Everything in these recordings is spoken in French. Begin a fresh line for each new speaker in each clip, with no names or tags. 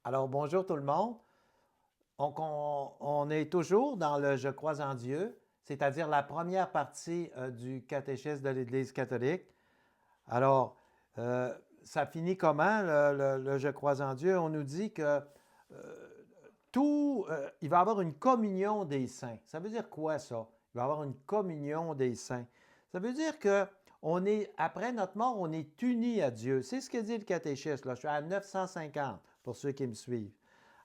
Alors, bonjour tout le monde. On est toujours dans le Je crois en Dieu, c'est-à-dire la première partie du catéchisme de l'Église catholique. Alors, ça finit comment, le Je crois en Dieu? On nous dit que il va y avoir une communion des saints. Ça veut dire quoi ça? Il va y avoir une communion des saints. Ça veut dire que après notre mort, on est unis à Dieu. C'est ce que dit le catéchisme. Là. Je suis à 950 pour ceux qui me suivent.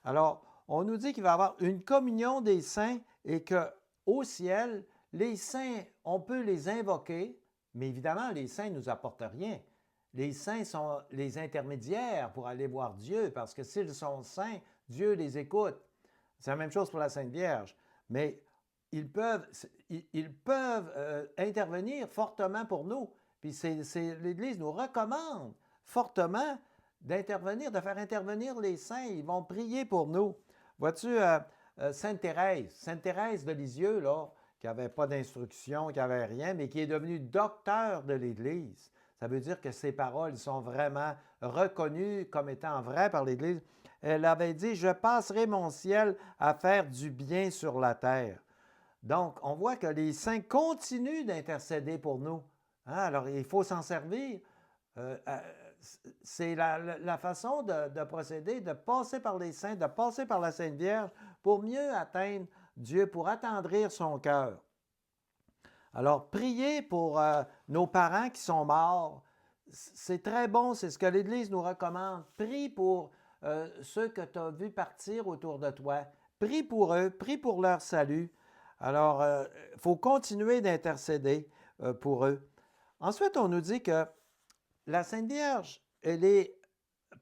Alors, on nous dit qu'il va y avoir une communion des saints et qu'au ciel, les saints, on peut les invoquer, mais évidemment, les saints ne nous apportent rien. Les saints sont les intermédiaires pour aller voir Dieu, parce que s'ils sont saints, Dieu les écoute. C'est la même chose pour la Sainte Vierge. Mais ils peuvent intervenir fortement pour nous. Puis l'Église nous recommande fortement d'intervenir, de faire intervenir les saints. Ils vont prier pour nous. Vois-tu, Sainte Thérèse de Lisieux, là, qui n'avait pas d'instruction, qui n'avait rien, mais qui est devenue docteur de l'Église. Ça veut dire que ses paroles sont vraiment reconnues comme étant vraies par l'Église. Elle avait dit, je passerai mon ciel à faire du bien sur la terre. Donc, on voit que les saints continuent d'intercéder pour nous. Hein? Alors, il faut s'en servir. C'est la façon de procéder, de passer par les saints, de passer par la Sainte Vierge pour mieux atteindre Dieu, pour attendrir son cœur. Alors, prier pour nos parents qui sont morts, c'est très bon, c'est ce que l'Église nous recommande. Prie pour ceux que tu as vus partir autour de toi. Prie pour eux, prie pour leur salut. Alors, il faut continuer d'intercéder pour eux. Ensuite, on nous dit que la Sainte Vierge, elle est,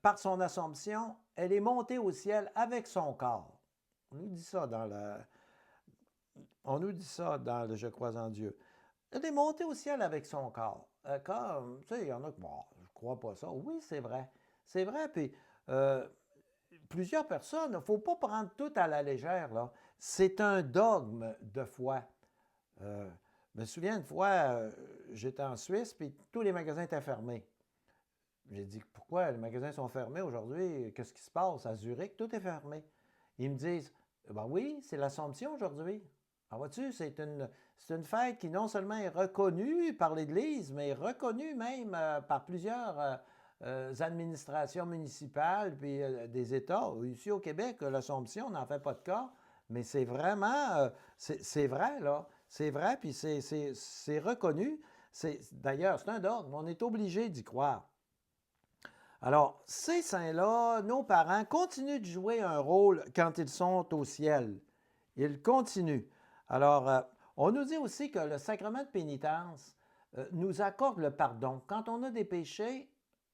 par son Assomption, elle est montée au ciel avec son corps. On nous dit ça dans le Je crois en Dieu. Elle est montée au ciel avec son corps. Comme, tu sais, il y en a qui, bon, je crois pas ça. Oui, c'est vrai. C'est vrai, puis plusieurs personnes, il ne faut pas prendre tout à la légère, là. C'est un dogme de foi. Je me souviens une fois, j'étais en Suisse, puis tous les magasins étaient fermés. J'ai dit, pourquoi les magasins sont fermés aujourd'hui? Qu'est-ce qui se passe? À Zurich, tout est fermé. Ils me disent, ben oui, c'est l'Assomption aujourd'hui. Alors vois-tu, c'est une fête qui non seulement est reconnue par l'Église, mais est reconnue même par plusieurs administrations municipales puis des États. Ici au Québec, l'Assomption, on n'en fait pas de cas, mais c'est vraiment, c'est vrai, là. C'est vrai, puis c'est reconnu. D'ailleurs, c'est un dogme, on est obligé d'y croire. Alors, ces saints-là, nos parents, continuent de jouer un rôle quand ils sont au ciel. Ils continuent. Alors, on nous dit aussi que le sacrement de pénitence nous accorde le pardon. Quand on a des péchés,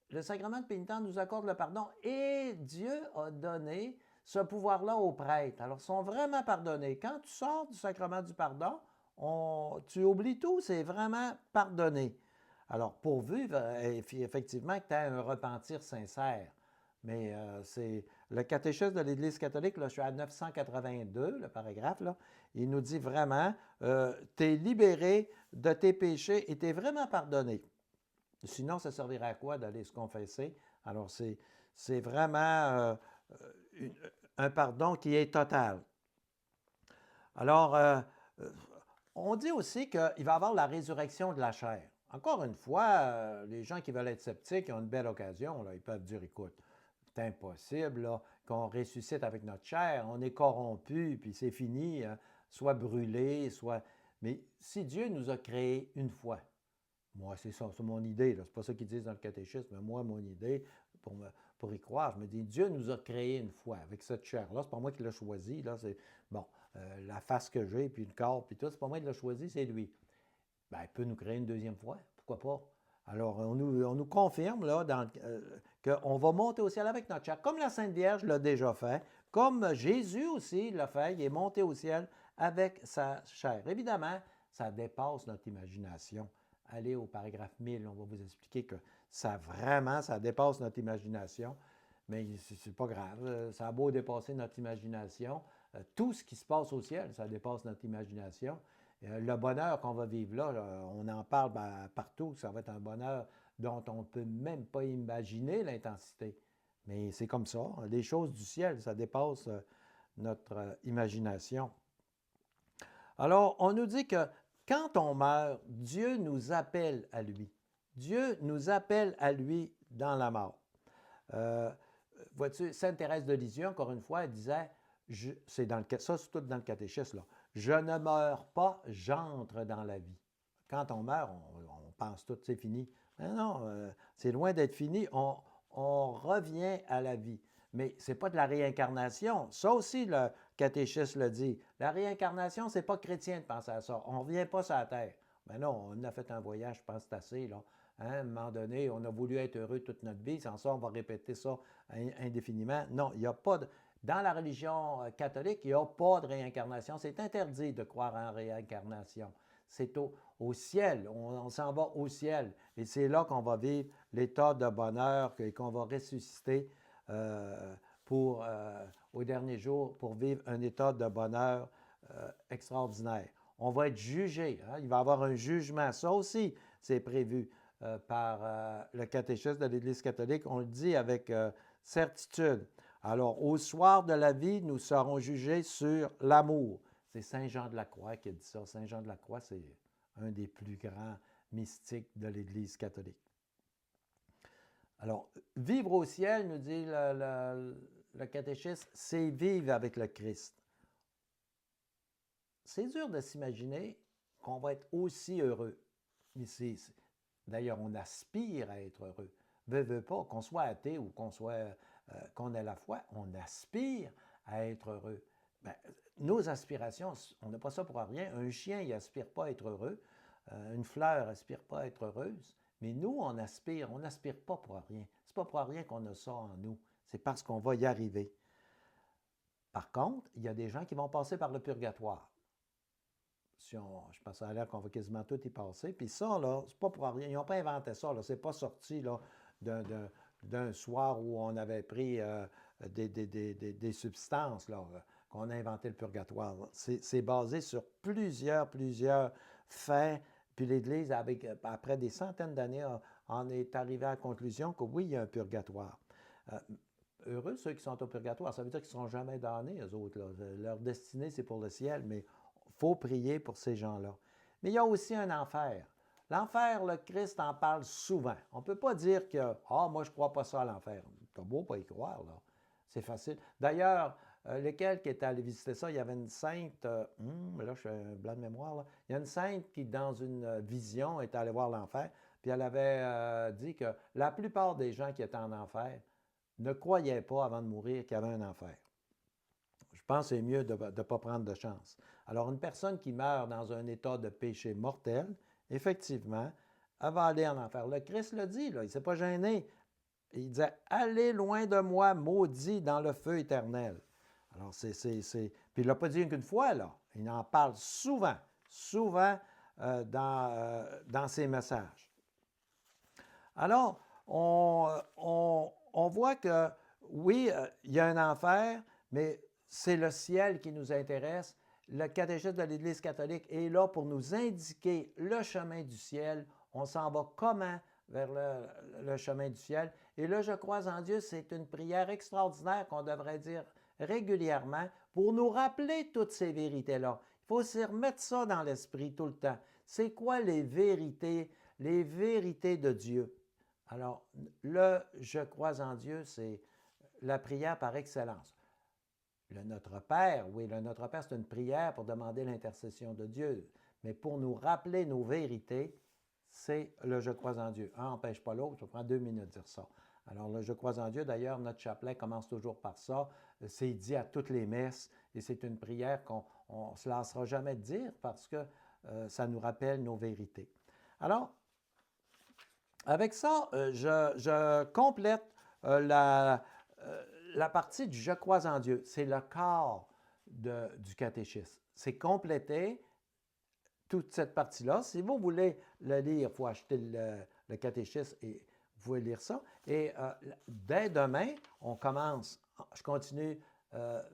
le sacrement de pénitence nous accorde le pardon et Dieu a donné ce pouvoir-là aux prêtres. Alors, ils sont vraiment pardonnés. Quand tu sors du sacrement du pardon, tu oublies tout, c'est vraiment pardonné. Alors, pourvu effectivement que tu aies un repentir sincère. Mais c'est le catéchisme de l'Église catholique, là, je suis à 982, le paragraphe, là, il nous dit vraiment, tu es libéré de tes péchés et tu es vraiment pardonné. Sinon, ça servirait à quoi d'aller se confesser? Alors, c'est vraiment une, un pardon qui est total. Alors, on dit aussi qu'il va y avoir la résurrection de la chair. Encore une fois, les gens qui veulent être sceptiques ont une belle occasion. Là. Ils peuvent dire, écoute, c'est impossible qu'on ressuscite avec notre chair. On est corrompu, puis c'est fini, hein, soit brûlé, soit... Mais si Dieu nous a créés une fois, moi, c'est ça, c'est mon idée. C'est pas ça qu'ils disent dans le catéchisme, mais moi, mon idée, pour y croire, je me dis, Dieu nous a créés une fois avec cette chair-là. C'est pas moi qui l'ai choisi. Là, c'est, bon, la face que j'ai, puis le corps, puis tout, c'est pas moi qui l'ai choisi, c'est lui. Ben, il peut nous créer une deuxième fois. Pourquoi pas? Alors, on nous confirme là, qu'on va monter au ciel avec notre chair, comme la Sainte Vierge l'a déjà fait, comme Jésus aussi l'a fait, il est monté au ciel avec sa chair. Évidemment, ça dépasse notre imagination. Allez au paragraphe 1000, on va vous expliquer que ça dépasse notre imagination, mais c'est pas grave. Ça a beau dépasser notre imagination. Tout ce qui se passe au ciel, ça dépasse notre imagination. Le bonheur qu'on va vivre là, on en parle partout, ça va être un bonheur dont on ne peut même pas imaginer l'intensité. Mais c'est comme ça. Les choses du ciel, ça dépasse notre imagination. Alors, on nous dit que quand on meurt, Dieu nous appelle à lui. Dieu nous appelle à lui dans la mort. Vois-tu, Sainte Thérèse de Lisieux, encore une fois, elle disait, c'est tout dans le catéchisme, là, je ne meurs pas, j'entre dans la vie. Quand on meurt, on pense tout, c'est fini. Mais non, c'est loin d'être fini, on revient à la vie. Mais ce n'est pas de la réincarnation. Ça aussi, le catéchisme le dit. La réincarnation, ce n'est pas chrétien de penser à ça. On ne revient pas sur la terre. Mais non, on a fait un voyage, je pense, c'est assez, là. Hein, à un moment donné, on a voulu être heureux toute notre vie. Sans ça, on va répéter ça indéfiniment. Non, il n'y a pas de... Dans la religion catholique, il n'y a pas de réincarnation. C'est interdit de croire en réincarnation. C'est au ciel. On s'en va au ciel. Et c'est là qu'on va vivre l'état de bonheur et qu'on va ressusciter au dernier jour pour vivre un état de bonheur extraordinaire. On va être jugé. Hein? Il va y avoir un jugement. Ça aussi, c'est prévu par le catéchisme de l'Église catholique. On le dit avec certitude. Alors, au soir de la vie, nous serons jugés sur l'amour. C'est Saint Jean de la Croix qui a dit ça. Saint Jean de la Croix, c'est un des plus grands mystiques de l'Église catholique. Alors, vivre au ciel, nous dit le catéchisme, c'est vivre avec le Christ. C'est dur de s'imaginer qu'on va être aussi heureux. Mais d'ailleurs, on aspire à être heureux. Veut pas, qu'on soit athée ou qu'on ait la foi, on aspire à être heureux. Bien, nos aspirations, on n'a pas ça pour rien. Un chien, il n'aspire pas à être heureux. Une fleur n'aspire pas à être heureuse. Mais nous, on n'aspire pas pour rien. C'est pas pour rien qu'on a ça en nous. C'est parce qu'on va y arriver. Par contre, il y a des gens qui vont passer par le purgatoire. Je pense à l'air qu'on va quasiment tout y passer. Puis ça, là, c'est pas pour rien. Ils n'ont pas inventé ça. C'est pas sorti là, d'un soir où on avait pris des substances, là, qu'on a inventé le purgatoire. C'est basé sur plusieurs faits. Puis l'Église, après des centaines d'années, en est arrivée à la conclusion que oui, il y a un purgatoire. Heureux ceux qui sont au purgatoire. Ça veut dire qu'ils ne seront jamais damnés, eux autres. Là. Leur destinée, c'est pour le ciel, mais il faut prier pour ces gens-là. Mais il y a aussi un enfer. L'enfer, le Christ en parle souvent. On ne peut pas dire que « Ah, moi, je ne crois pas ça à l'enfer. » T'as beau pas y croire, là. C'est facile. D'ailleurs, lesquels qui étaient allés visiter ça, il y avait une sainte, là, je fais un blanc de mémoire, là. Il y a une sainte qui, dans une vision, est allée voir l'enfer, puis elle avait dit que la plupart des gens qui étaient en enfer ne croyaient pas avant de mourir qu'il y avait un enfer. Je pense que c'est mieux de ne pas prendre de chance. Alors, une personne qui meurt dans un état de péché mortel, effectivement, elle va aller en enfer. Le Christ le dit, là, il ne s'est pas gêné. Il disait « Allez loin de moi, maudit, dans le feu éternel ». Alors, Puis il ne l'a pas dit qu'une fois, là. Il en parle souvent dans ses messages. Alors, on voit que, oui, il y a un enfer, mais c'est le ciel qui nous intéresse. Le catéchisme de l'Église catholique est là pour nous indiquer le chemin du ciel. On s'en va comment vers le chemin du ciel. Et là, je crois en Dieu, c'est une prière extraordinaire qu'on devrait dire régulièrement pour nous rappeler toutes ces vérités-là. Il faut se remettre ça dans l'esprit tout le temps. C'est quoi les vérités de Dieu? Alors, le « je crois en Dieu », c'est la prière par excellence. Le Notre Père, oui, le Notre Père, c'est une prière pour demander l'intercession de Dieu. Mais pour nous rappeler nos vérités, c'est le « je crois en Dieu ». Un n'empêche pas l'autre, ça prend 2 minutes de dire ça. Alors, le « je crois en Dieu », d'ailleurs, notre chapelet commence toujours par ça. C'est dit à toutes les messes et c'est une prière qu'on ne se lassera jamais de dire parce que ça nous rappelle nos vérités. Alors, avec ça, je complète la partie du « Je crois en Dieu ». C'est le corps du catéchisme. C'est compléter toute cette partie-là. Si vous voulez le lire, il faut acheter le catéchisme et vous pouvez lire ça. Et dès demain, je continue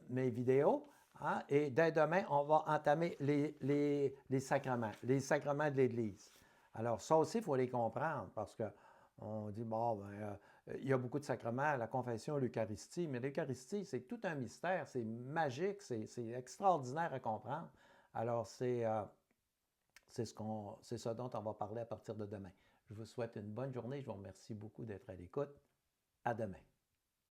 mes vidéos. Hein, et dès demain, on va entamer les sacrements de l'Église. Alors, ça aussi, il faut les comprendre parce qu'on dit, bon, ben, il y a beaucoup de sacrements, la confession, l'Eucharistie, mais l'Eucharistie, c'est tout un mystère, c'est magique, c'est extraordinaire à comprendre. Alors, c'est ça dont on va parler à partir de demain. Je vous souhaite une bonne journée. Je vous remercie beaucoup d'être à l'écoute. À demain.